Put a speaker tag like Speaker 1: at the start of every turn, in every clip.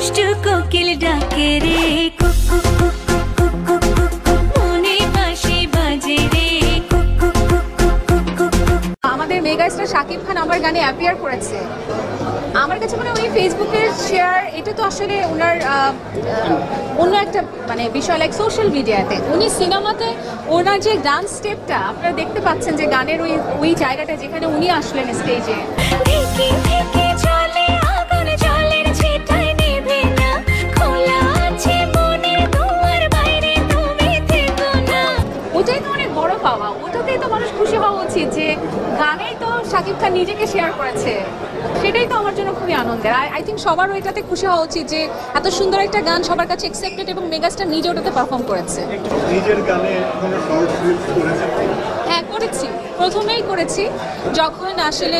Speaker 1: দুষ্টু কোকিল ডাকে রে কুকু কুকু কুকু কুকু মনে বাঁশি বাজে রে কুকু কুকু কুকু কুকু।
Speaker 2: আমাদের মেগা স্টার শাকিব খান আমার গানে অ্যাপিয়ার করেছে। আমার কাছে মনে হয় উনি ফেসবুকের শেয়ার এটা তো আসলে ওনার অন্য একটা মানে বিষয়, লাইক সোশ্যাল মিডিয়াতে। উনি সিনেমাতে ওনার যে ডান্স স্টেপটা আপনারা দেখতে পাচ্ছেন, যে গানের ওই জায়গাটা যেখানে উনি আসলেন স্টেজে,
Speaker 1: ঢেকে ঢেকে চলে আগুন জলের ছিটায় নেভে না, খোলা আছে মনের দুয়ার বাইরে তুমি থেকো না।
Speaker 2: ওটাই তো অনেক বড় পাওয়া। ওটাতেই তো মানুষ খুশি হওয়া উচিত যে গানেই তো শাকিব খান নিজেকে শেয়ার করেছে। সেটাই তো আমার জন্য খুবই আনন্দের। আই থিঙ্ক সবার ওইটাতে খুশি হওয়া উচিত যে এত সুন্দর একটা গান সবার কাছে অ্যাকসেপ্টেড এবং মেগাস্টার নিজে ওটাতে পারফর্ম করেছে।
Speaker 3: নিজের গানে কোনো শর্ট ফিল্ম করেছেন?
Speaker 2: হ্যাঁ করেছি, প্রথমেই করেছি যখন আসলে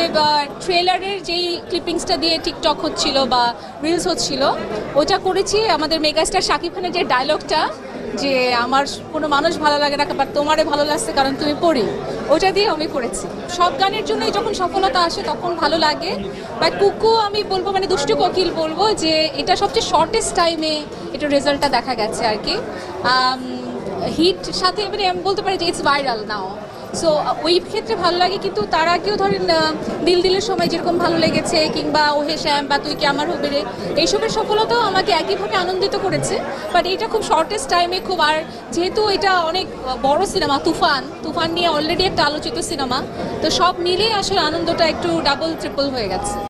Speaker 2: ট্রেলারের যেই ক্লিপিংসটা দিয়ে টিকটক হচ্ছিল বা রিলস হচ্ছিল, ওটা করেছি। আমাদের মেগাস্টার শাকিব খানের যে ডায়লগটা, যে আমার কোনো মানুষ ভালো লাগে না বাট তোমারে ভালো লাগছে কারণ তুমি পড়ি, ওটা দিয়ে আমি করেছি। সব গানের জন্যই যখন সফলতা আসে তখন ভালো লাগে। বাট কুকু আমি বলবো, মানে দুষ্টু কোকিল বলবো যে এটা সবচেয়ে শর্টেস্ট টাইমে এটা রেজাল্টটা দেখা গেছে আর কি। হিট সাথে মানে আমি বলতে পারি যে ইটস ভাইরাল নাও। সো ওই ক্ষেত্রে ভালো লাগে। কিন্তু তার আগেও ধরেন দিল দিলের সময় যেরকম ভালো লেগেছে, কিংবা ওহে শ্যাম বা তুই কি আমার হবে রে, এইসবের সফলতাও আমাকে একইভাবে আনন্দিত করেছে। বাট এটা খুব শর্টেস্ট টাইমে খুব, আর যেহেতু এটা অনেক বড় সিনেমা, তুফান নিয়ে অলরেডি একটা আলোচিত সিনেমা, তো সব মিলিয়ে আসলে আনন্দটা একটু ডাবল ট্রিপল হয়ে গেছে।